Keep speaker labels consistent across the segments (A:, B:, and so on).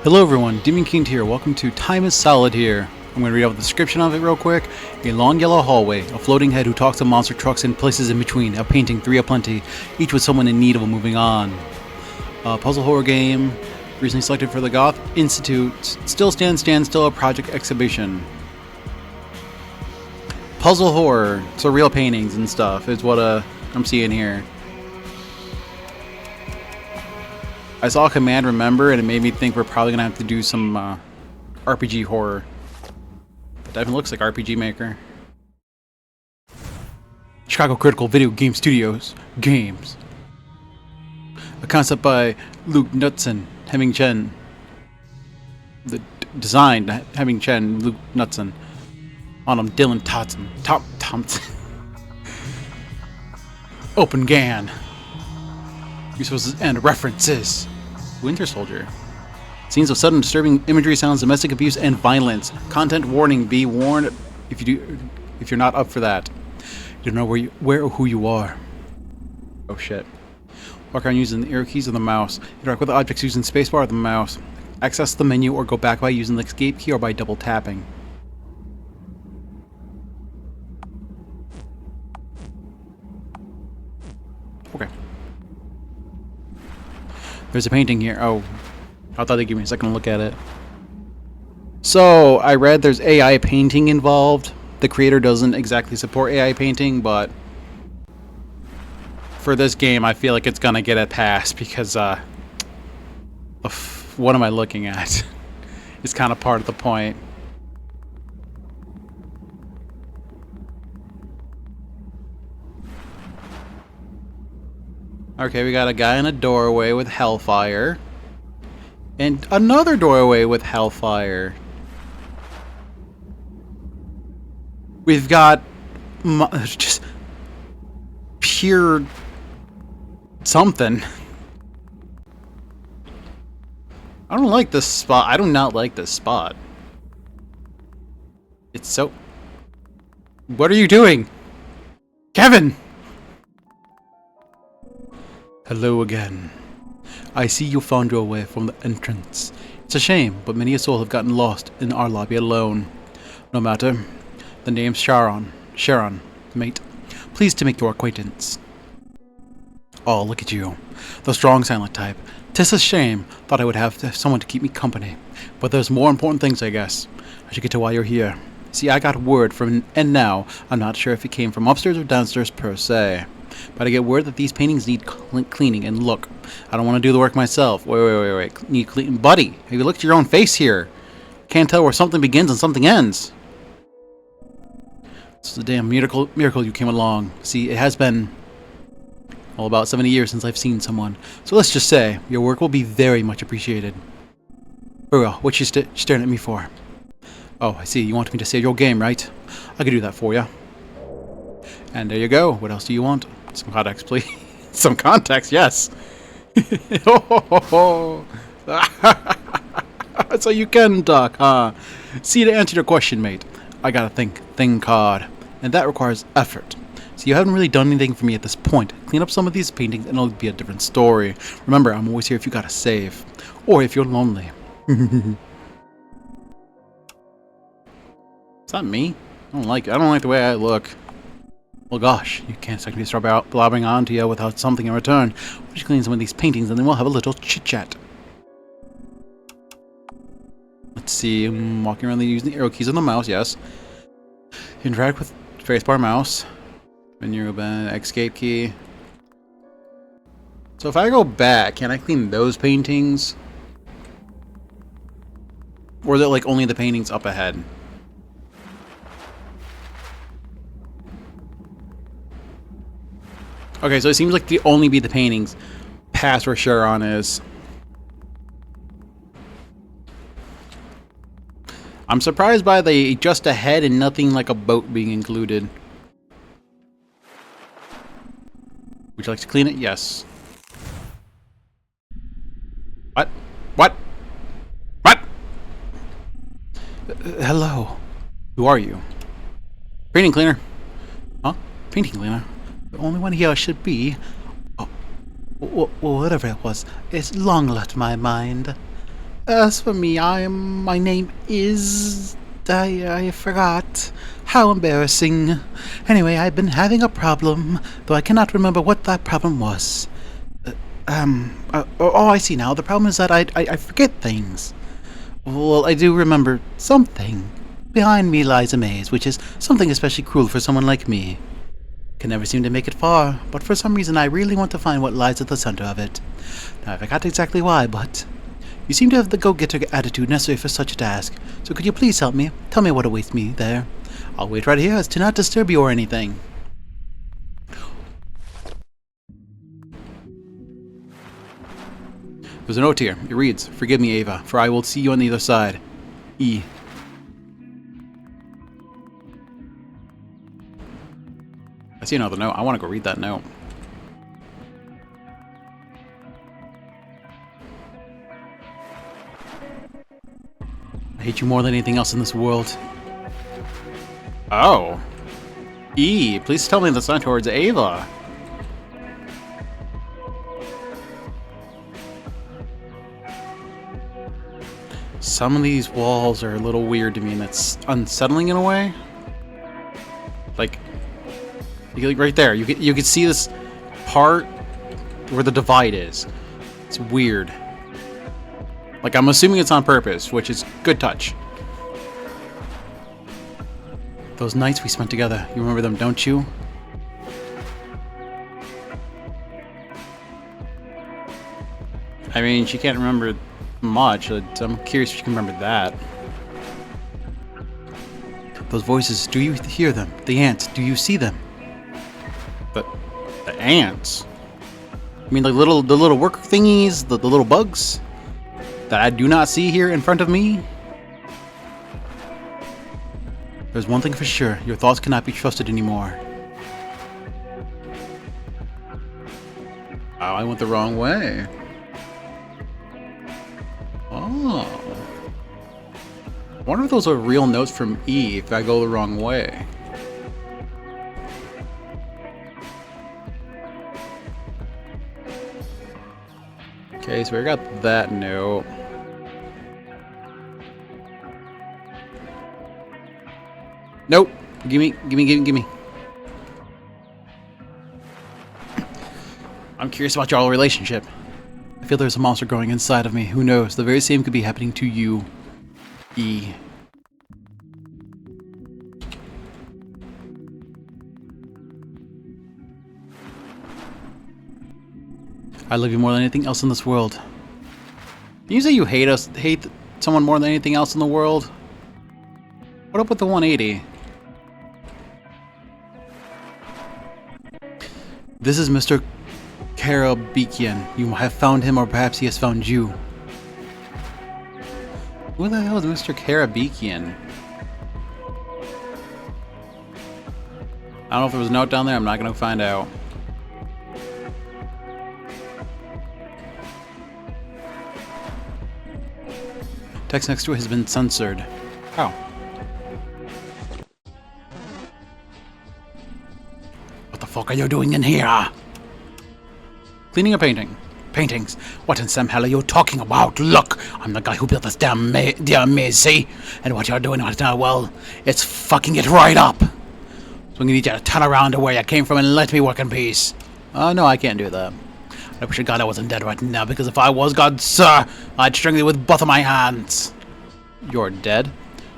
A: Hello everyone, Demon King here. Welcome to Time is Solid here. I'm going to read out the description of it real quick. A long yellow hallway, a floating head who talks to monster trucks and places in between, a painting, three aplenty, each with someone in need of moving on. A puzzle horror game, recently selected for the Goth Institute, Still Stand Still, a project exhibition. Puzzle horror, surreal paintings and stuff is what I'm seeing here. I saw Command Remember and it made me think we're probably gonna have to do some RPG horror. It definitely looks like RPG Maker. Chicago Critical Video Game Studios Games. A concept by Luke Knudsen, Hemming Chen. The design Hemming Chen, Luke Knudsen. On him, Dylan Thompson. Open GAN. Resources and references. Winter Soldier. Scenes of sudden disturbing imagery, sounds, domestic abuse, and violence. Content warning. Be warned if you're not up for that. You don't know where or who you are. Oh shit. Walk around using the arrow keys of the mouse. Interact with objects using spacebar of the mouse. Access the menu or go back by using the escape key or by double tapping. Okay. There's a painting here. Oh, I thought they'd give me a second to look at it. So, I read there's AI painting involved. The creator doesn't exactly support AI painting, but for this game, I feel like it's gonna get a pass because, what am I looking at? It's kind of part of the point. Okay, we got a guy in a doorway with hellfire. And another doorway with hellfire. We've got just pure something. I don't like this spot. I do not like this spot. It's so... What are you doing? Kevin! Hello again. I see you found your way from the entrance. It's a shame, but many a soul have gotten lost in our lobby alone. No matter. The name's Sharon, mate. Pleased to make your acquaintance. Oh, look at you. The strong, silent type. 'Tis a shame. Thought I would have someone to keep me company. But there's more important things, I guess. I should get to why you're here. See, I got word from, and now, I'm not sure if it came from upstairs or downstairs per se. But I get word that these paintings need cleaning, and look, I don't want to do the work myself. Wait. Need cleaning. Buddy, have you looked at your own face here? Can't tell where something begins and something ends. It's a damn miracle you came along. See, it has been, well, about 70 years since I've seen someone. So let's just say, your work will be very much appreciated. Very well, what you staring at me for? Oh, I see, you want me to save your game, right? I could do that for you. And there you go. What else do you want? Some context, please. Some context, yes. So you can talk, huh? See, to answer your question, mate, I got a thing card, and that requires effort. So you haven't really done anything for me at this point. Clean up some of these paintings, and it'll be a different story. Remember, I'm always here if you gotta save, or if you're lonely. Is that me? I don't like the way I look. Well, gosh, you can't expect me to start blabbering on to you without something in return. Why don't you clean some of these paintings and then we'll have a little chit-chat. Let's see, I'm walking around using the arrow keys on the mouse, yes. Interact with spacebar mouse. Menu open, escape key. So if I go back, can I clean those paintings? Or is it like only the paintings up ahead? Okay, so it seems like the only be the paintings past where Sharon is. I'm surprised by the just ahead and nothing like a boat being included. Would you like to clean it? Yes. What? What? Hello. Who are you? Painting cleaner. Huh? Painting cleaner? The only one here should be... Oh, whatever it was, it's long left my mind. As for me, my name is... I forgot. How embarrassing. Anyway, I've been having a problem, though I cannot remember what that problem was. I see now. The problem is that I forget things. Well, I do remember something. Behind me lies a maze, which is something especially cruel for someone like me. Can never seem to make it far, but for some reason I really want to find what lies at the center of it. Now, I forgot exactly why, but... You seem to have the go-getter attitude necessary for such a task, so could you please help me? Tell me what awaits me there. I'll wait right here as to not disturb you or anything. There's a note here. It reads, "Forgive me, Ava, for I will see you on the other side. E." I see another note. I want to go read that note. I hate you more than anything else in this world. Oh. E, please tell me the sign towards Ava. Some of these walls are a little weird to me, and it's unsettling in a way. Like right there, you can see this part where the divide is. It's weird. Like, I'm assuming it's on purpose, which is good touch. Those nights we spent together, you remember them, don't you? I mean, she can't remember much. I'm curious if she can remember that. Those voices, do you hear them? The ants, do you see them? The ants? I mean, the little worker thingies, the little bugs that I do not see here in front of me? There's one thing for sure, your thoughts cannot be trusted anymore. Oh, I went the wrong way. Oh. I wonder if those are real notes from E if I go the wrong way. Okay, so we got that note. Nope. Gimme. I'm curious about your relationship. I feel there's a monster growing inside of me. Who knows? The very same could be happening to you, E. I love you more than anything else in this world. Did you say you hate someone more than anything else in the world? What up with the 180? This is Mr. Karabekian. You have found him, or perhaps he has found you. Who the hell is Mr. Karabekian? I don't know if there was a note down there. I'm not going to find out. Text next to it has been censored. How? What the fuck are you doing in here? Cleaning a painting. Paintings? What in some hell are you talking about? Look, I'm the guy who built this damn maze, see? And what you're doing right now, well, it's fucking it right up. So I'm gonna need you to turn around to where you came from and let me work in peace. No, I can't do that. I wish to God I wasn't dead right now, because if I was, God, sir, I'd strangle you with both of my hands. You're dead?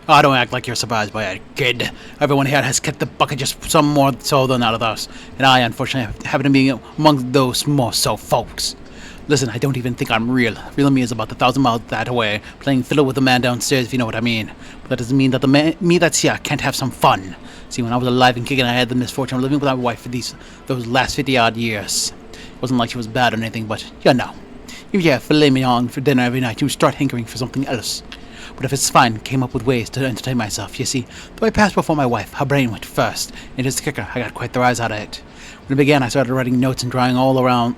A: Oh, don't act like you're surprised by it, kid. Everyone here has kicked the bucket just some more so than others, and I, unfortunately, happen to be among those more so folks. Listen, I don't even think I'm real. Real me is about 1,000 miles that way, playing fiddle with the man downstairs, if you know what I mean. But that doesn't mean that the me that's here can't have some fun. See, when I was alive and kicking, I had the misfortune of living with my wife for those last 50-odd years. It wasn't like she was bad or anything, but, you know. If you have filet mignon for dinner every night, you start hankering for something else. But if it's fine, came up with ways to entertain myself. You see, though I passed before my wife, her brain went first. And here's the kicker, I got quite the rise out of it. When it began, I started writing notes and drawing all around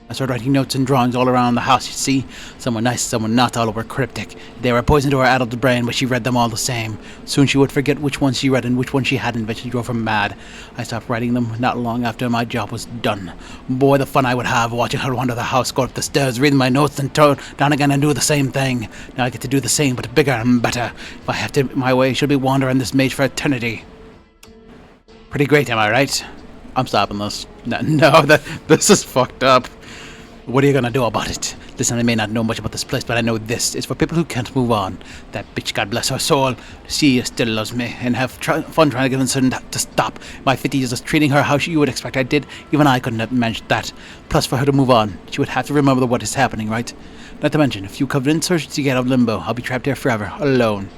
A: I started writing notes and drawings all around the house, you see. Some were nice, some were not, all were cryptic. They were poison to her adult brain, but she read them all the same. Soon she would forget which ones she read and which ones she hadn't, eventually drove her mad. I stopped writing them not long after my job was done. Boy, the fun I would have watching her wander the house, go up the stairs, reading my notes, and turn down again and do the same thing. Now I get to do the same, but bigger and better. If I have to my way, she'll be wandering this maze for eternity. Pretty great, am I right? I'm stopping this. No, this is fucked up. What are you gonna do about it? Listen, I may not know much about this place, but I know this. It's for people who can't move on. That bitch, God bless her soul, she still loves me and have fun trying to convince her to stop. My 50 years of treating her how you would expect I did, even I couldn't have managed that. Plus, for her to move on, she would have to remember what is happening, right? Not to mention, if you convince her to get out of limbo, I'll be trapped here forever, alone.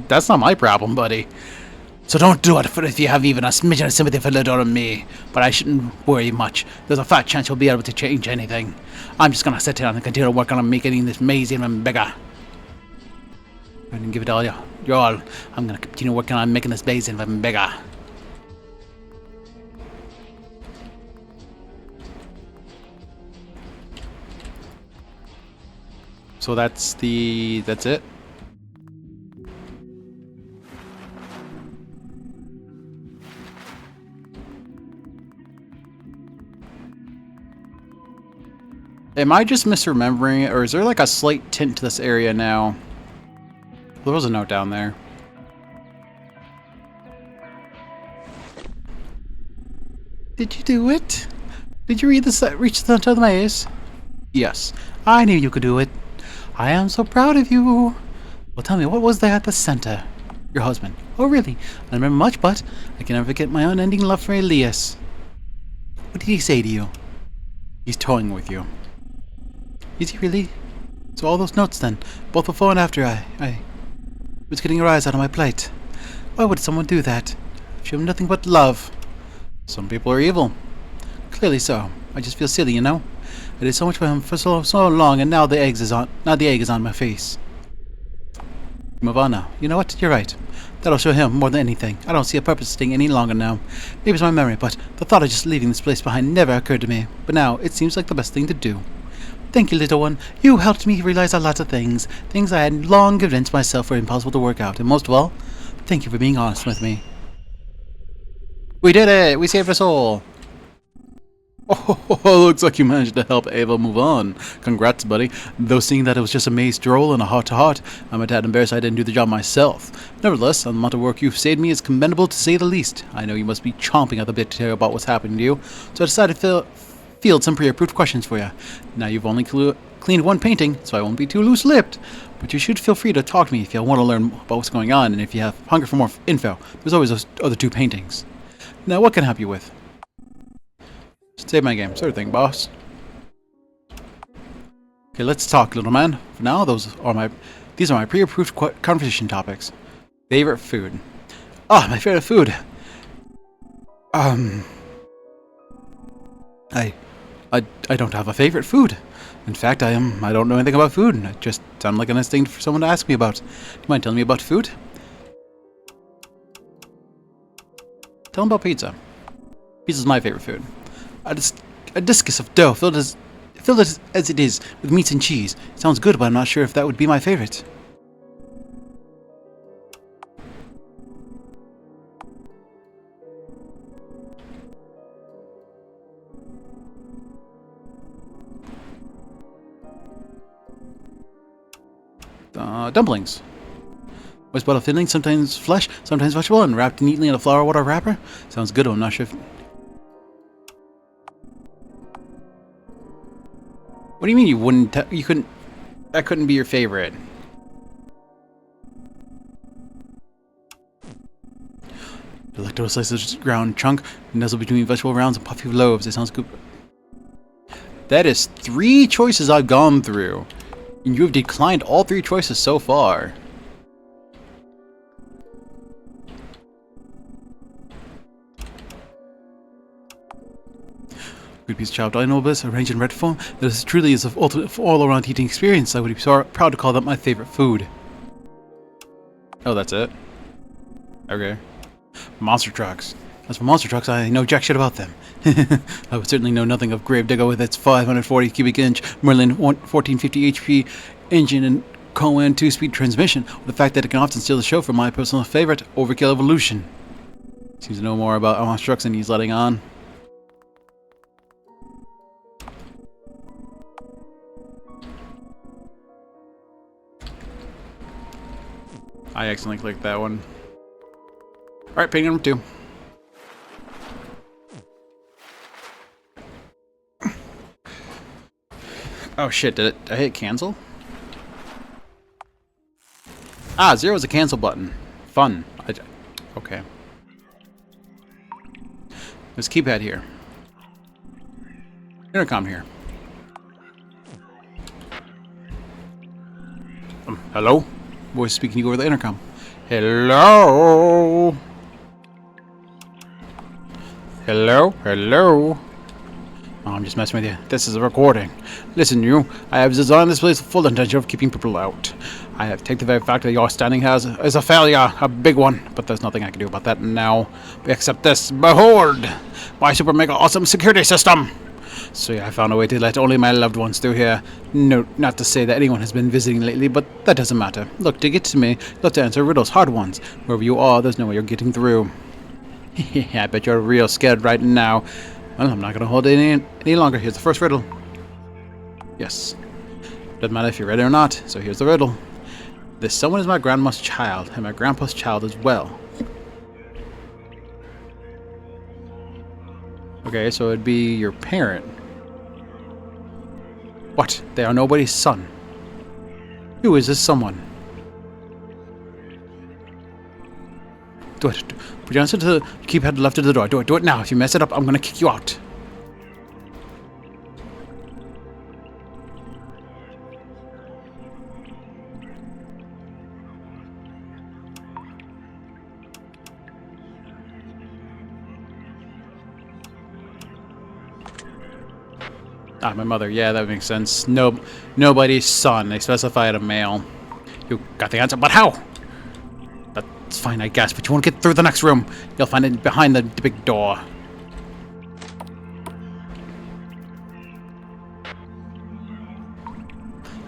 A: That's not my problem, buddy. So don't do it if you have even a smidgen of sympathy for little old me. But I shouldn't worry much. There's a fat chance you'll be able to change anything. I'm just gonna sit down and continue to work on making this maze even bigger. I didn't give it all your all. I'm gonna continue working on making this maze even bigger. So that's it? Am I just misremembering it, or is there like a slight tint to this area now? There was a note down there. Did you do it? Did you reach the center of the maze? Yes, I knew you could do it. I am so proud of you. Well, tell me, what was there at the center? Your husband. Oh, really? I don't remember much, but I can never forget my unending love for Elias. What did he say to you? He's toying with you. Is he really? So all those notes then, both before and after I was getting your eyes out of my plate. Why would someone do that? If you have nothing but love. Some people are evil. Clearly so. I just feel silly, you know? I did so much for him for so long, and now the egg is on my face. Move on now. You know what? You're right. That'll show him more than anything. I don't see a purpose staying any longer now. Maybe it's my memory, but the thought of just leaving this place behind never occurred to me. But now it seems like the best thing to do. Thank you, little one. You helped me realize a lot of things. Things I had long convinced myself were impossible to work out. And most of all, thank you for being honest with me. We did it! We saved us all! Oh, looks like you managed to help Ava move on. Congrats, buddy. Though seeing that it was just a maze stroll and a heart-to-heart, I'm a tad embarrassed I didn't do the job myself. Nevertheless, the amount of work you've saved me is commendable to say the least. I know you must be chomping at the bit to hear about what's happening to you, so I decided to field some pre-approved questions for you. Now you've only cleaned one painting, so I won't be too loose-lipped. But you should feel free to talk to me if you want to learn about what's going on, and if you have hunger for more info. There's always those other two paintings. Now, what can I help you with? Save my game, sort of thing, boss. Okay, let's talk, little man. For now, these are my pre-approved conversation topics. Favorite food. Ah, my favorite food. I don't have a favorite food. In fact, I don't know anything about food. It just sounded like a nice thing for someone to ask me about. Do you mind telling me about food? Tell them about pizza. Pizza's my favorite food. A discus of dough filled as it is with meats and cheese. Sounds good, but I'm not sure if that would be my favorite. Dumplings. Always bought a filling, sometimes flesh, sometimes vegetable, and wrapped neatly in a flour water wrapper. Sounds good, but I'm not sure if... What do you mean you wouldn't... you couldn't... That couldn't be your favorite? Delectable slices of ground chunk, nestled between vegetable rounds and puffy loaves. It sounds good. That is 3 choices I've gone through. And you have declined all 3 choices so far. Good piece of chopped onion nobles arranged in red foam. This truly is an ultimate all-around eating experience. I would be so proud to call that my favorite food. Oh, that's it? Okay. Monster trucks. As for monster trucks, I know jack shit about them. I would certainly know nothing of Gravedigger with its 540 cubic inch Merlin 1450 HP engine and Cohen 2-speed transmission, or the fact that it can often steal the show from my personal favorite, Overkill Evolution. Seems to know more about Amos trucks than he's letting on. I accidentally clicked that one. Alright, painting number 2. Oh shit, did I hit cancel? Ah, 0 is a cancel button. Fun. Okay. There's a keypad here. Intercom here. Hello? Voice speaking to you over the intercom. Hello? Hello? Hello? Oh, I'm just messing with you. This is a recording. Listen, you. I have designed this place with full intention of keeping people out. I have taken the very fact that your standing is a failure, a big one, but there's nothing I can do about that now. Except this. Behold! My super mega awesome security system! So yeah, I found a way to let only my loved ones through here. No, not to say that anyone has been visiting lately, but that doesn't matter. Look, to get to me, you have to answer riddles, hard ones. Wherever you are, there's no way you're getting through. I bet you're real scared right now. Well, I'm not going to hold it any longer. Here's the first riddle. Yes. Doesn't matter if you're ready or not, so here's the riddle. This someone is my grandma's child, and my grandpa's child as well. Okay, so it'd be your parent. What? They are nobody's son. Who is this someone? Do it. Put your answer to the keypad left of the door. Do it. Do it now. If you mess it up, I'm going to kick you out. Ah, my mother. Yeah, that makes sense. Nobody's son. They specified a male. You got the answer, but how? That's fine, I guess, but you won't get through the next room. You'll find it behind the big door.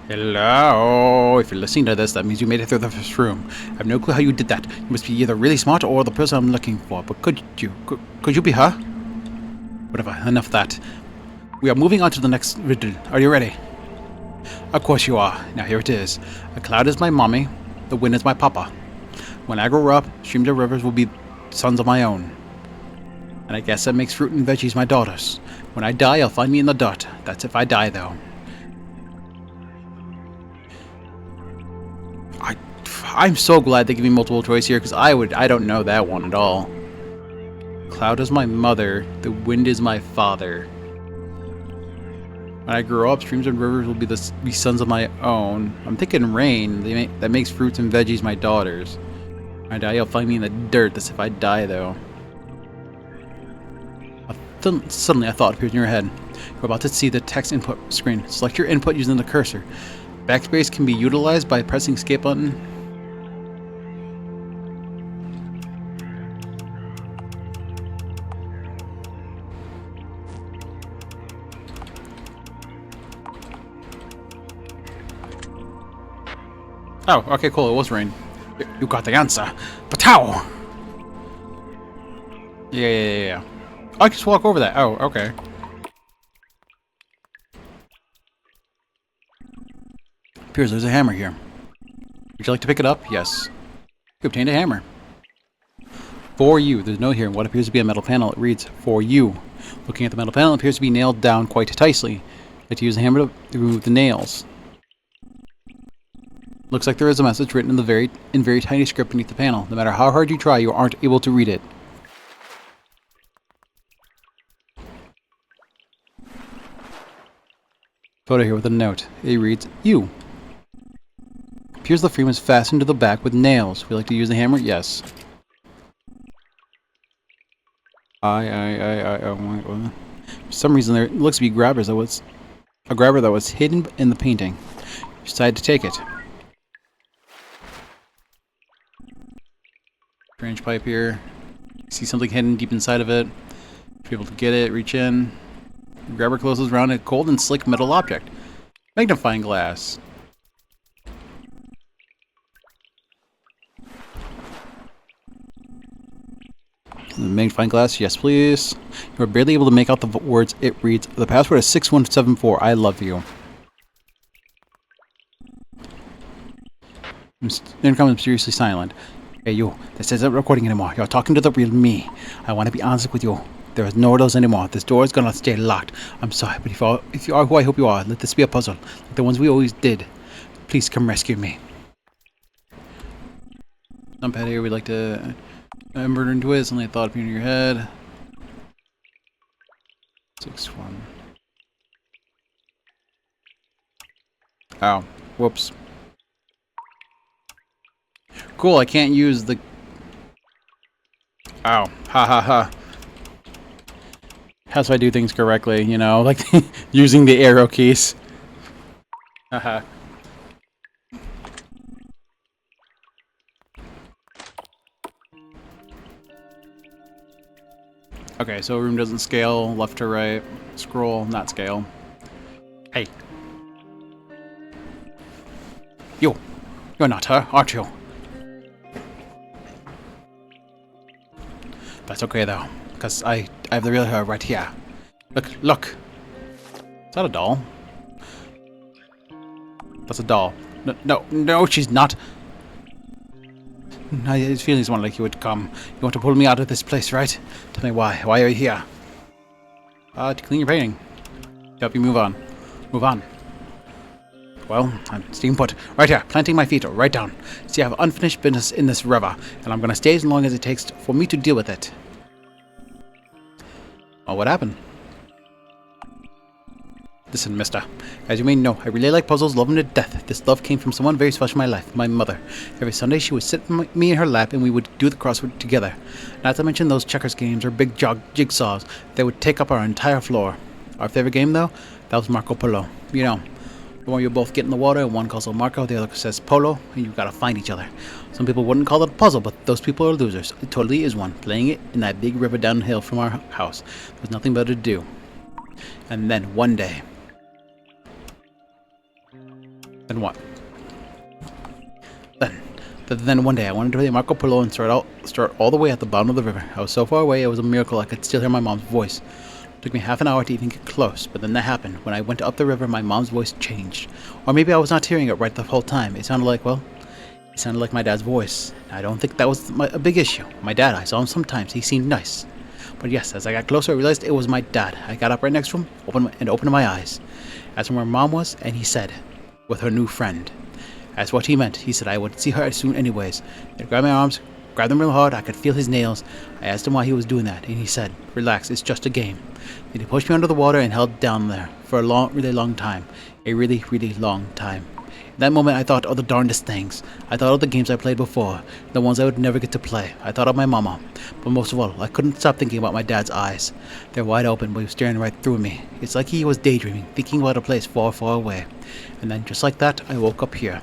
A: Hello? If you're listening to this, that means you made it through the first room. I have no clue how you did that. You must be either really smart or the person I'm looking for. But could you be her? Whatever, enough of that. We are moving on to the next riddle. Are you ready? Of course you are. Now here it is. A cloud is my mommy. The wind is my papa. When I grow up, streams and rivers will be sons of my own. And I guess that makes fruit and veggies my daughters. When I die, you'll find me in the dirt. That's if I die, though. I'm so glad they give me multiple choice here, because I don't know that one at all. Cloud is my mother. The wind is my father. When I grow up, streams and rivers will be sons of my own. I'm thinking rain. That makes fruits and veggies my daughters. When I die, you'll find me in the dirt. That's if I die, though. Suddenly, a thought appears in your head. You're about to see the text input screen. Select your input using the cursor. Backspace can be utilized by pressing escape button. Oh, okay, cool. It was rain. You got the answer. But how? Yeah. I can just walk over that. Oh, okay. Appears there's a hammer here. Would you like to pick it up? Yes. You obtained a hammer. For you. There's no here. What appears to be a metal panel. It reads, for you. Looking at the metal panel, it appears to be nailed down quite tightly. I'd like to use the hammer to remove the nails. Looks like there is a message written in very tiny script beneath the panel. No matter how hard you try, you aren't able to read it. Photo here with a note. It reads, you. Appears the frame is fastened to the back with nails. Would you like to use the hammer? Yes. For some reason there looks to be a grabber that was hidden in the painting. You decided to take it. Branch pipe here. See something hidden deep inside of it. Be able to get it, reach in, grab her closest around a cold and slick metal object. Magnifying glass. Magnifying glass, yes please. You are barely able to make out the words it reads. The password is 6174. I love you. Intercom is mysteriously silent. Hey you, this isn't recording anymore. You're talking to the real me. I want to be honest with you. There is no doors anymore. This door is gonna stay locked. I'm sorry, but if you are who I hope you are, let this be a puzzle, like the ones we always did. Please come rescue me. Numpad here, we'd like to murder into it. It's only a thought appearing in your head. 6-1. Oh, whoops. Cool, I can't use the... Ow. Ha ha ha. How do I do things correctly, you know? Like, using the arrow keys. Haha. Okay, so room doesn't scale, left to right. Scroll, not scale. Hey. You're not her, aren't you? That's okay though, because I have the real her right here. Look. Is that a doll? That's a doll. No, she's not. I had feelings one like you would come. You want to pull me out of this place, right? Tell me why. Why are you here? To clean your painting. To help you move on. Move on. Well, I'm staying put. Right here, planting my feet right down. See, I have unfinished business in this river, and I'm gonna stay as long as it takes for me to deal with it. Oh, what happened? Listen, mister. As you may know, I really like puzzles, love them to death. This love came from someone very special in my life, my mother. Every Sunday she would sit me in her lap and we would do the crossword together. Not to mention those checkers games or big jigsaws that would take up our entire floor. Our favorite game, though, that was Marco Polo. You know, the one you both get in the water and one calls it Marco, the other says Polo, and you gotta find each other. Some people wouldn't call it a puzzle, but those people are losers. It totally is one. Playing it in that big river downhill from our house. There's nothing better to do. And then one day... Then what? Then one day I wanted to play Marco Polo and start all the way at the bottom of the river. I was so far away it was a miracle I could still hear my mom's voice. It took me half an hour to even get close, but then that happened. When I went up the river, my mom's voice changed. Or maybe I was not hearing it right the whole time. It sounded like my dad's voice. I don't think that was a big issue. My dad, I saw him sometimes. He seemed nice. But yes, as I got closer, I realized it was my dad. I got up right next to him, opened my eyes. Asked him where Mom was, and he said, with her new friend. That's what he meant. He said I would see her soon anyways. He grabbed my arms, grabbed them real hard. I could feel his nails. I asked him why he was doing that, and he said, relax, it's just a game. Then he pushed me under the water and held down there for a really long time. A really, really long time. In that moment, I thought of the darndest things. I thought of the games I played before, the ones I would never get to play. I thought of my mama. But most of all, I couldn't stop thinking about my dad's eyes. They're wide open, but he was staring right through me. It's like he was daydreaming, thinking about a place far, far away. And then, just like that, I woke up here.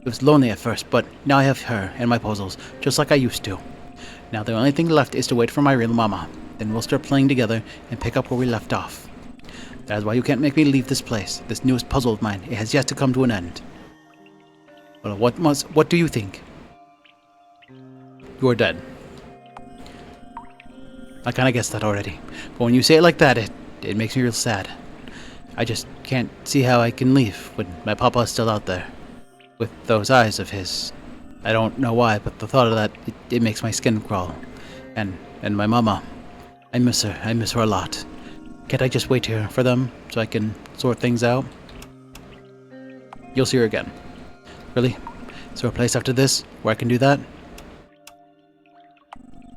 A: It was lonely at first, but now I have her and my puzzles, just like I used to. Now the only thing left is to wait for my real mama. Then we'll start playing together and pick up where we left off. That is why you can't make me leave this place. This newest puzzle of mine, it has yet to come to an end. Well, what do you think? You are dead. I kinda guessed that already. But when you say it like that, it makes me real sad. I just can't see how I can leave when my papa is still out there. With those eyes of his. I don't know why, but the thought of that, it makes my skin crawl. And my mama. I miss her. I miss her a lot. Can't I just wait here for them so I can sort things out? You'll see her again. Really? Is there a place after this where I can do that?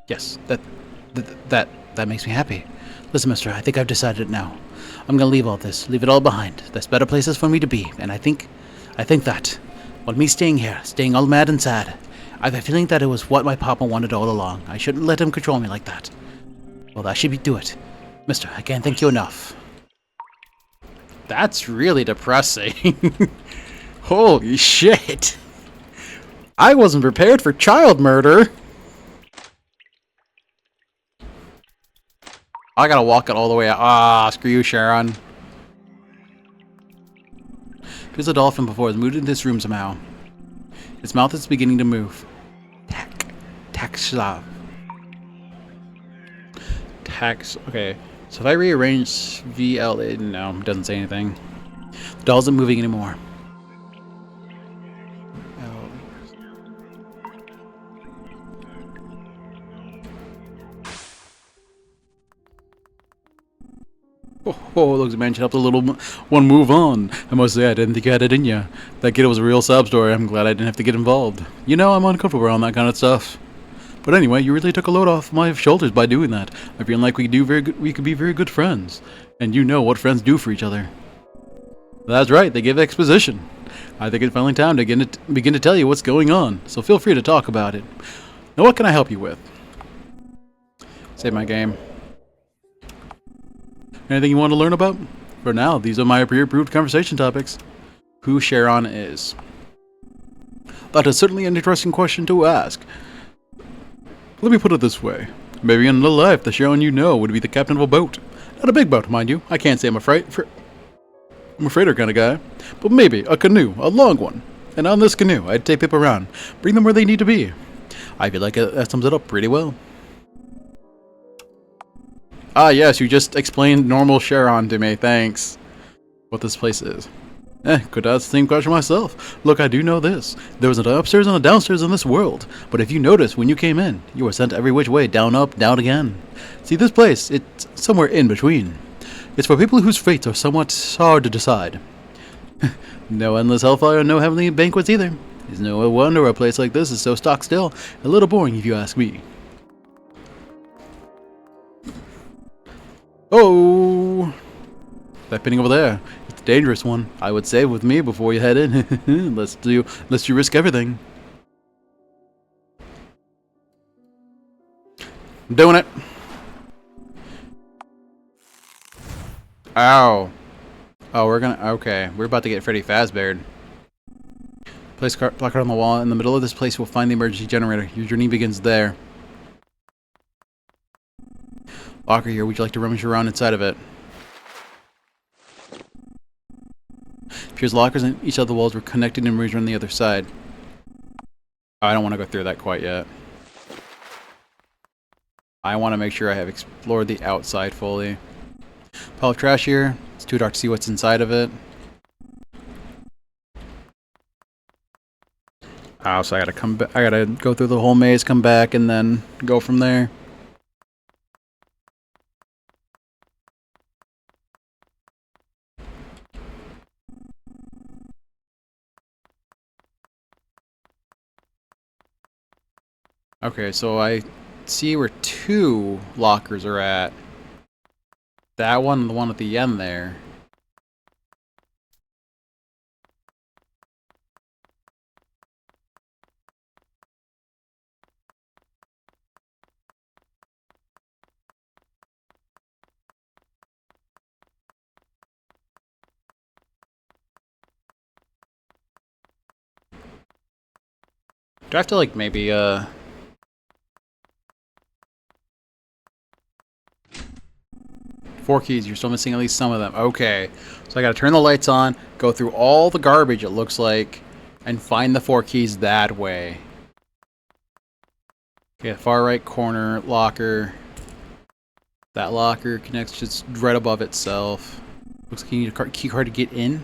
A: Yes, that makes me happy. Listen, mister, I think I've decided it now. I'm gonna leave all this, leave it all behind. There's better places for me to be, and I think that, well, me staying here, staying all mad and sad, I have a feeling that it was what my papa wanted all along. I shouldn't let him control me like that. Well, that should do it. Mister, I can't thank you enough. That's really depressing. Holy shit. I wasn't prepared for child murder. I gotta walk it all the way out. Ah, screw you, Sharon. There's a dolphin before. It's moved into this room somehow. Its mouth is beginning to move. Tax. Okay. So if I rearrange VLA, no, it doesn't say anything. The doll isn't moving anymore. Oh, looks like man should help the little one move on. I must say, I didn't think you had it in you. That kid was a real sob story. I'm glad I didn't have to get involved. You know, I'm uncomfortable around that kind of stuff. But anyway, you really took a load off my shoulders by doing that. I feel like we could be very good friends. And you know what friends do for each other. That's right, they give exposition. I think it's finally time to begin to tell you what's going on, so feel free to talk about it. Now what can I help you with? Save my game. Anything you want to learn about? For now, these are my pre-approved conversation topics. Who Sharon is. That is certainly an interesting question to ask. Let me put it this way. Maybe in another life, the Sharon you know would be the captain of a boat. Not a big boat, mind you. I can't say I'm a freighter kind of guy. But maybe a canoe, a long one. And on this canoe, I'd take people around, bring them where they need to be. I feel like that sums it up pretty well. Ah, yes, you just explained normal Sharon to me, thanks. What this place is. Could ask the same question myself. Look, I do know this. There was an upstairs and a downstairs in this world. But if you notice, when you came in, you were sent every which way, down, up, down again. See, this place, it's somewhere in between. It's for people whose fates are somewhat hard to decide. No endless hellfire, no heavenly banquets either. It's no wonder a place like this is so stock still. A little boring, if you ask me. Oh! That painting over there. It's a dangerous one. I would say with me before you head in. Lest you risk everything. I'm doing it. Ow. Oh, okay. We're about to get Freddy Fazbear. Place placard on the wall. In the middle of this place, we'll find the emergency generator. Your journey begins there. Locker here. Would you like to rummage around inside of it? Appears lockers in each of the walls were connected and merged on the other side. Oh, I don't want to go through that quite yet. I want to make sure I have explored the outside fully. Pile of trash here. It's too dark to see what's inside of it. Oh, so I gotta come back. I gotta go through the whole maze, come back, and then go from there. Okay, so I see where two lockers are at. That one and the one at the end there. Do I have to, like, maybe, 4 keys, you're still missing at least some of them. Okay. So I gotta turn the lights on, go through all the garbage, it looks like, and find the 4 keys that way. Okay, far right corner, locker. That locker connects just right above itself. Looks like you need a key card to get in.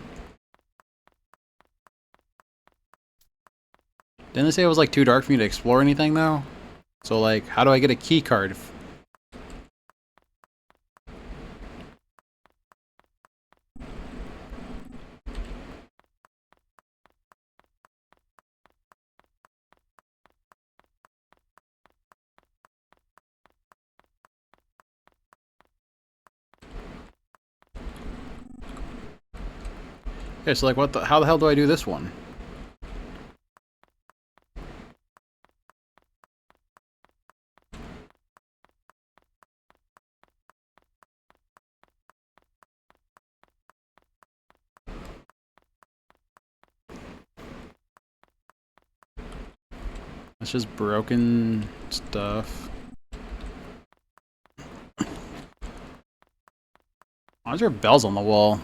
A: Didn't they say it was like too dark for me to explore anything though? So like, how do I get a key card? Okay, so like how the hell do I do this one? That's just broken stuff. Why is there bells on the wall?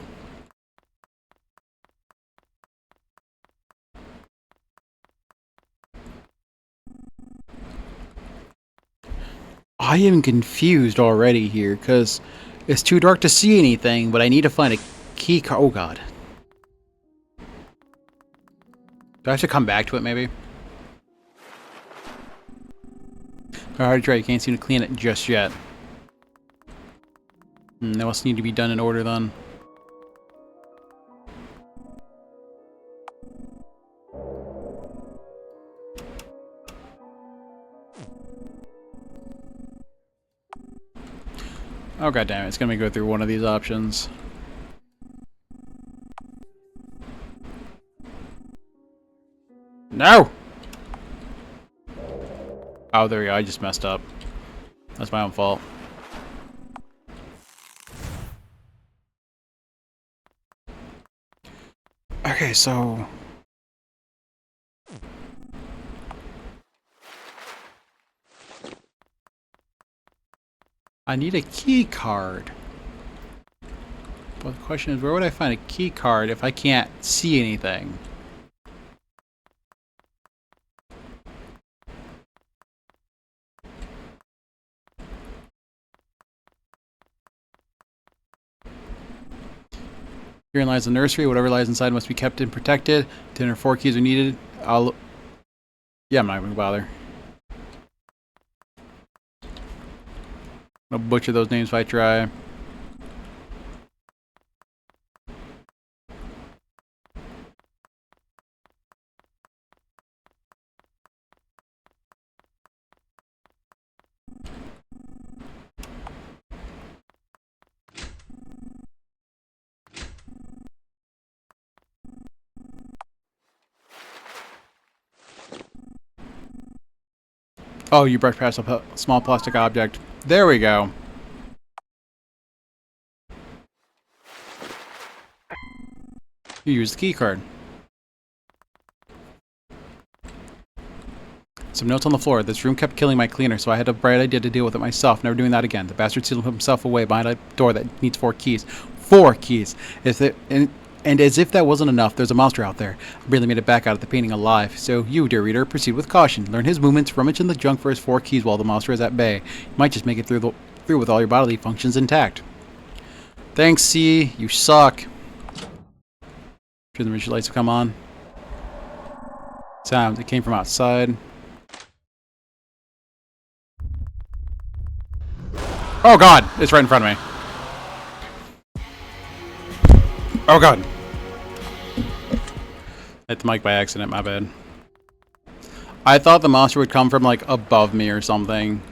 A: I am confused already here, because it's too dark to see anything, but I need to find a key card. Oh god. Do I have to come back to it, maybe? Alright, right, you can't seem to clean it just yet. That must need to be done in order, then. Oh god damn it, it's gonna make me go through one of these options. No! Oh, there we go, I just messed up. That's my own fault. Okay, so... I need a key card. Well, the question is, where would I find a key card if I can't see anything? Herein lies the nursery. Whatever lies inside must be kept and protected. 10 or 4 keys are needed. Yeah, I'm not going to bother. I'll butcher those names if I try. Oh, you brushed past a small plastic object. There we go. You used the key card. Some notes on the floor. This room kept killing my cleaner, so I had a bright idea to deal with it myself. Never doing that again. The bastard sealed himself away behind a door that needs 4 keys. 4 keys! And as if that wasn't enough, there's a monster out there. I barely made it back out of the painting alive. So you, dear reader, proceed with caution. Learn his movements, rummage in the junk for his 4 keys while the monster is at bay. You might just make it through with all your bodily functions intact. Thanks, C. You suck. Sure the lights have come on. Sounds. It came from outside. Oh god! It's right in front of me. Oh god! Hit the mic by accident, my bad. I thought the monster would come from, like, above me or something.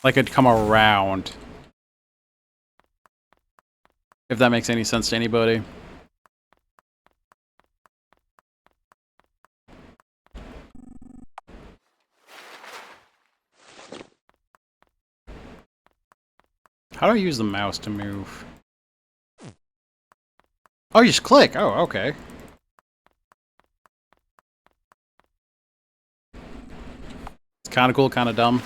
A: Like, it'd come around. If that makes any sense to anybody. How do I use the mouse to move? Oh, you just click! Oh, okay. It's kinda cool, kinda dumb.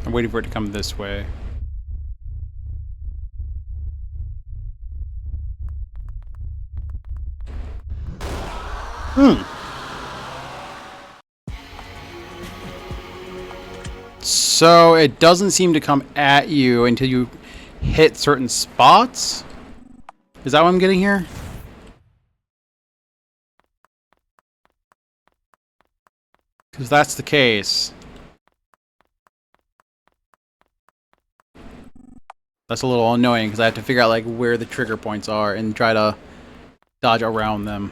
A: I'm waiting for it to come this way. So it doesn't seem to come at you until you hit certain spots? Is that what I'm getting here? Because that's the case. That's a little annoying because I have to figure out like where the trigger points are and try to dodge around them.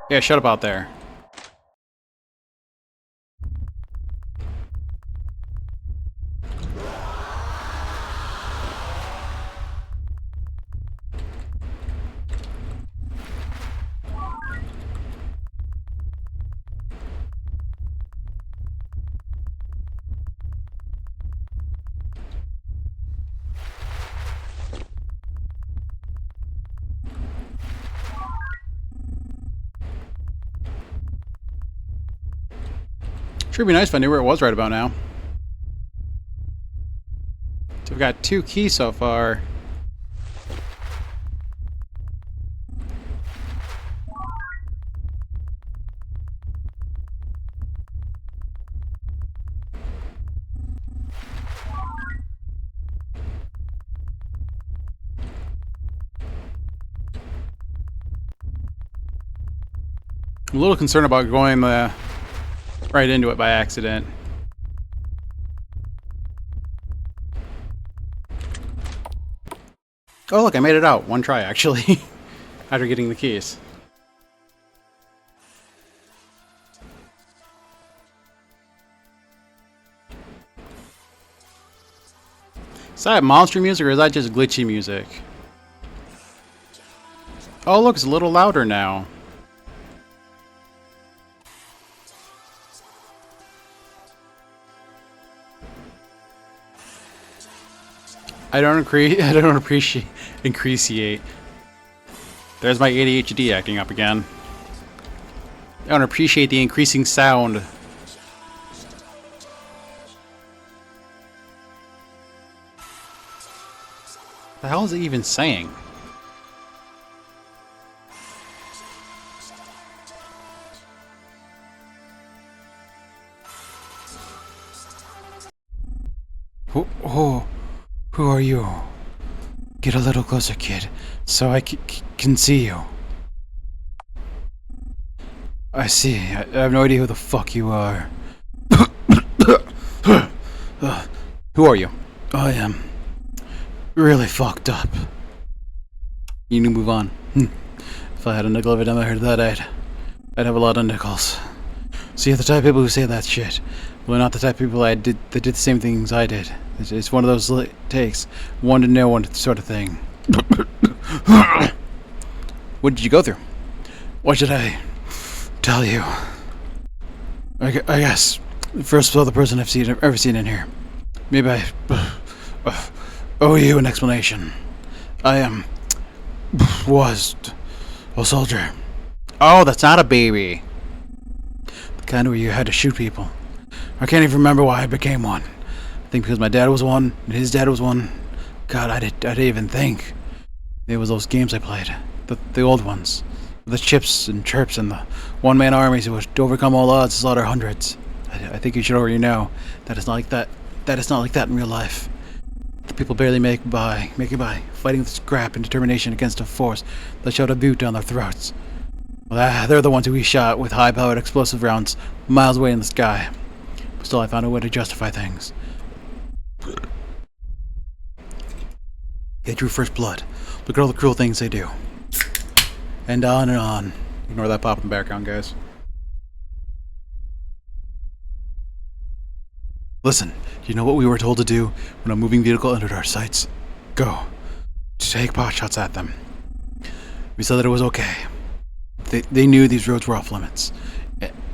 A: Yeah, shut up out there. Sure be nice if I knew where it was right about now. So we've got 2 keys so far. I'm a little concerned about going right into it by accident. Oh look, I made it out. 1 try, actually. After getting the keys. Is that monster music or is that just glitchy music? Oh look, it's a little louder now. I don't appreciate. There's my ADHD acting up again. I don't appreciate the increasing sound. The hell is it even saying? Who are you? Get a little closer, kid, so I can see you. I see. I have no idea who the fuck you are. Who are you? I am really fucked up. You need to move on. If I had a nickel every time I heard that, I'd have a lot of nickels. See, the type of people who say that shit, well, not the type of people that did the same things I did. It's one of those takes, one to know one sort of thing. What did you go through? What should I tell you? I guess first other person I've ever seen in here. Maybe I owe you an explanation. I was a soldier. Oh, that's not a baby. The kind where you had to shoot people. I can't even remember why I became one. I think because my dad was one, and his dad was one. God, I didn't even think. It was those games I played. The old ones. The chips and chirps and the one-man armies who would overcome all odds and slaughter hundreds. I think you should already know that it's not like that. That it's not like that in real life. The people barely make it by, fighting with scrap and determination against a force that shoved a boot down their throats. Well, they're the ones who we shot with high-powered explosive rounds miles away in the sky. But still, I found a way to justify things. They drew first blood. Look at all the cruel things they do. And on and on. Ignore that pop in the background, guys. Listen, do you know what we were told to do when a moving vehicle entered our sights? Go. Take pot shots at them. We said that it was okay. They knew these roads were off limits.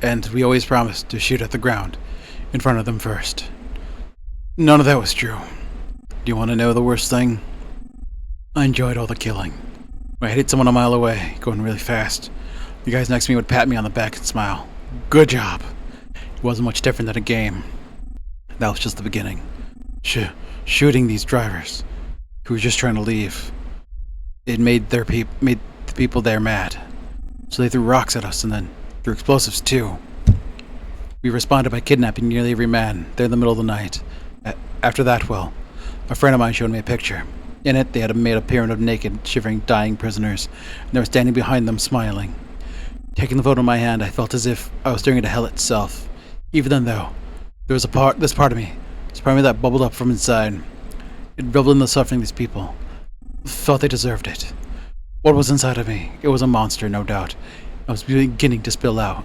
A: And we always promised to shoot at the ground in front of them first. None of that was true. Do you want to know the worst thing? I enjoyed all the killing. When I hit someone a mile away, going really fast, the guys next to me would pat me on the back and smile. Good job. It wasn't much different than a game. That was just the beginning. Shooting these drivers who were just trying to leave. It made the people there mad. So they threw rocks at us and then threw explosives too. We responded by kidnapping nearly every man there in the middle of the night. After that, well, a friend of mine showed me a picture. In it, they had made a pyramid of naked, shivering, dying prisoners, and they were standing behind them, smiling. Taking the photo in my hand, I felt as if I was staring into hell itself. Even then, though, there was this part of me that bubbled up from inside. It reveled in the suffering of these people. Felt they deserved it. What was inside of me? It was a monster, no doubt. I was beginning to spill out,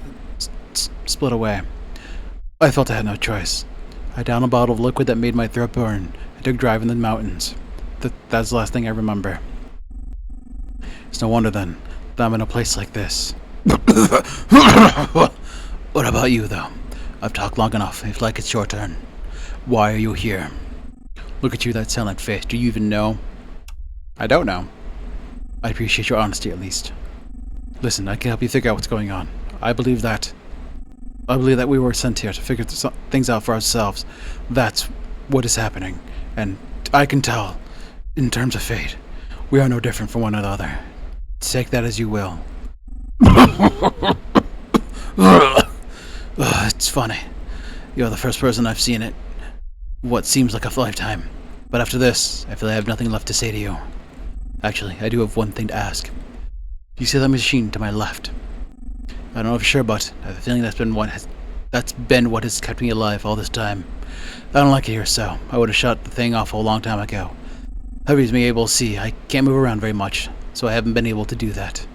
A: split away. I felt I had no choice. I downed a bottle of liquid that made my throat burn. I took a drive in the mountains. That's the last thing I remember. It's no wonder then that I'm in a place like this. What about you, though? I've talked long enough. If like it's your turn. Why are you here? Look at you, that silent face. Do you even know? I don't know. I appreciate your honesty, at least. Listen, I can help you figure out what's going on. I believe that we were sent here to figure things out for ourselves. That's what is happening. And I can tell, in terms of fate, we are no different from one another. Take that as you will. It's funny. You're the first person I've seen it what seems like a lifetime. But after this, I feel I have nothing left to say to you. Actually, I do have one thing to ask. You see that machine to my left? I don't know for sure, but I have a feeling that's been what has kept me alive all this time. I don't like it here, so I would have shut the thing off a long time ago. That reason me able to see. I can't move around very much, so I haven't been able to do that.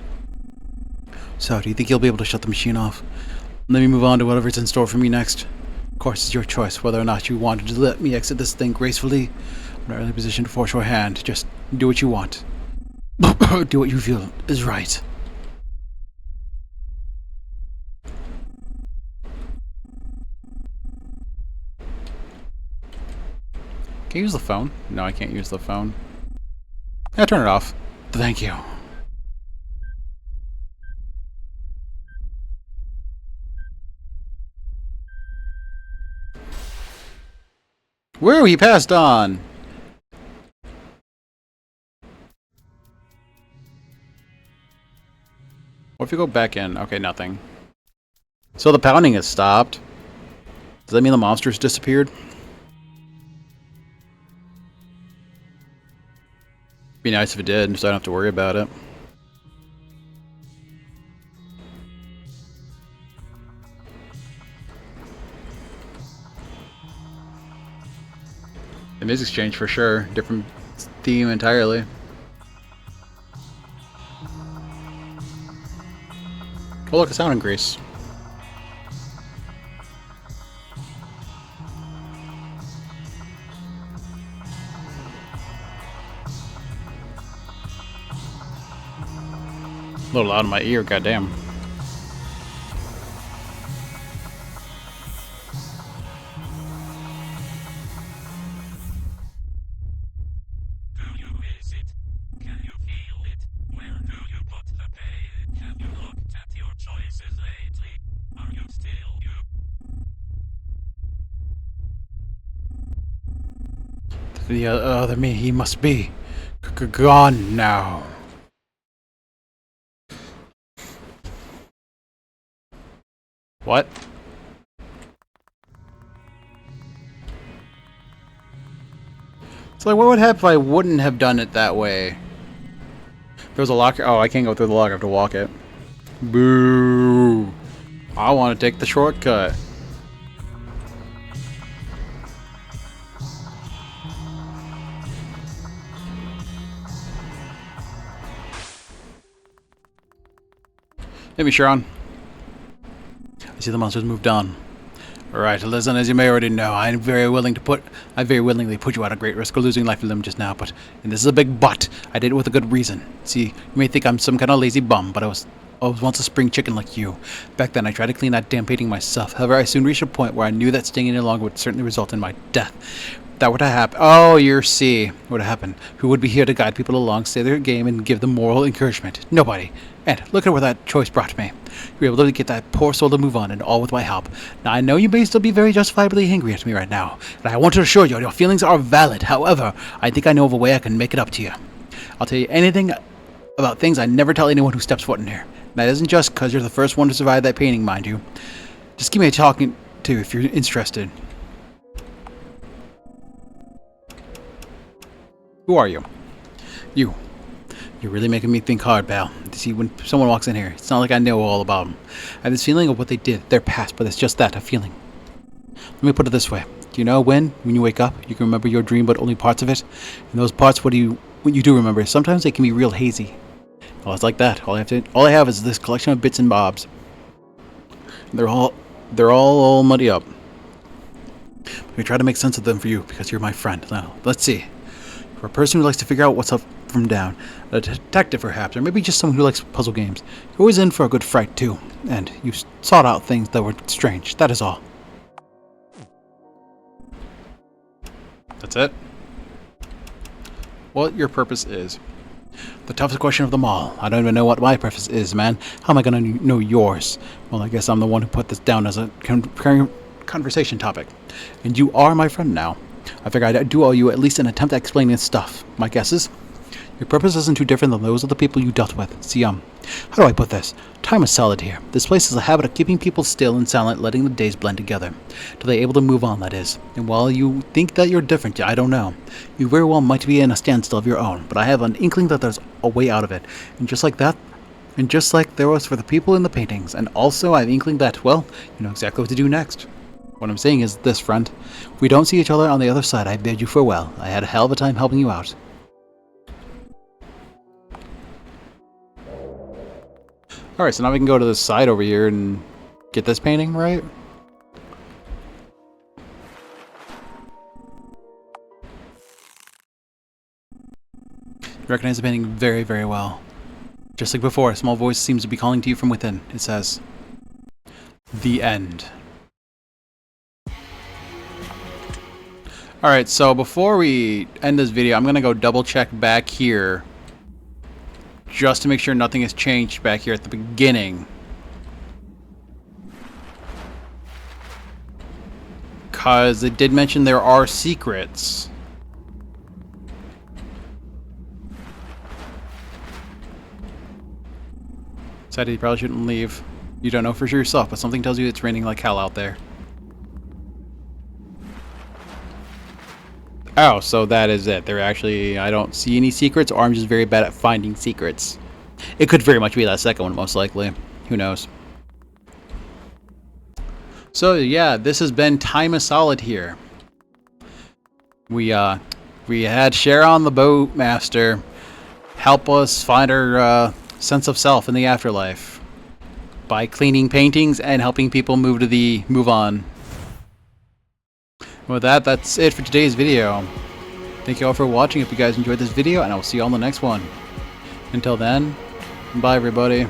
A: So, do you think you'll be able to shut the machine off? Let me move on to whatever's in store for me next. Of course, it's your choice whether or not you wanted to let me exit this thing gracefully. I'm not really in a position to force your hand. Just do what you want. Do what you feel is right. Can you use the phone? No, I can't use the phone. Yeah, turn it off. Thank you. Woo, he passed on! What if you go back in? Okay, nothing. So the pounding has stopped. Does that mean the monsters disappeared? Be nice if it did, so I don't have to worry about it. The music's changed for sure. Different theme entirely. Oh look, a sound increase. A little loud in my ear, goddamn. The other me, he must be gone now. What? So like, what would happen if I wouldn't have done it that way? There's a locker. Oh, I can't go through the locker. I have to walk it. Boo! I want to take the shortcut. Hit me, Sharon. I see the monsters moved on. Alright, listen, as you may already know, I very willingly put you at a great risk of losing life and limb just now, and this is a big but, I did it with a good reason. See, you may think I'm some kind of lazy bum, but I was once a spring chicken like you. Back then, I tried to clean that damn painting myself. However, I soon reached a point where I knew that staying any longer would certainly result in my death. That would have happened. Oh, you see, what would have happened? Who would be here to guide people along, stay their game, and give them moral encouragement? Nobody. And look at where that choice brought me. You were able to get that poor soul to move on, and all with my help. Now, I know you may still be very justifiably angry at me right now, and I want to assure you your feelings are valid. However, I think I know of a way I can make it up to you. I'll tell you anything about things I never tell anyone who steps foot in here. And that isn't just because you're the first one to survive that painting, mind you. Just give me a talking to if you're interested. Who are you? You. You're really making me think hard, pal. See, when someone walks in here, it's not like I know all about them. I have this feeling of what they did, their past, but it's just that, a feeling. Let me put it this way. Do you know when you wake up, you can remember your dream, but only parts of it? And those parts, what you do remember, sometimes they can be real hazy. Well, it's like that. All I have is this collection of bits and bobs. They're all muddy up. We try to make sense of them for you because you're my friend. Now, let's see. For a person who likes to figure out what's up from down, a detective perhaps, or maybe just someone who likes puzzle games, you're always in for a good fright too. And you sought out things that were strange. That is all. That's it? What your purpose is. The toughest question of them all. I don't even know what my purpose is, man. How am I gonna know yours? Well, I guess I'm the one who put this down as a conversation topic. And you are my friend now. I figure I do owe you at least an attempt at explaining this stuff. My guess is your purpose isn't too different than those of the people you dealt with. See, how do I put this? Time is solid here. This place is a habit of keeping people still and silent, letting the days blend together. Till they're able to move on, that is. And while you think that you're different, I don't know. You very well might be in a standstill of your own, but I have an inkling that there's a way out of it. And just like that, and just like there was for the people in the paintings, and also I have an inkling that, well, you know exactly what to do next. What I'm saying is this, friend. If we don't see each other on the other side, I bid you farewell. I had a hell of a time helping you out. Alright, so now we can go to this side over here and get this painting, right? You recognize the painting very, very well. Just like before, a small voice seems to be calling to you from within. It says, "The end." Alright, so before we end this video, I'm going to go double check back here. Just to make sure nothing has changed back here at the beginning. Because it did mention there are secrets. Sadly, you probably shouldn't leave. You don't know for sure yourself, but something tells you it's raining like hell out there. Oh, so that is it. There actually, I don't see any secrets, or I'm just very bad at finding secrets. It could very much be that second one, most likely. Who knows? So yeah, this has been Time is Solid here. We had Sharon the Boatmaster help us find our sense of self in the afterlife by cleaning paintings and helping people move on. With that, that's it for today's video. Thank you all for watching. If you guys enjoyed this video, and I will see you all in the next one. Until then, bye everybody.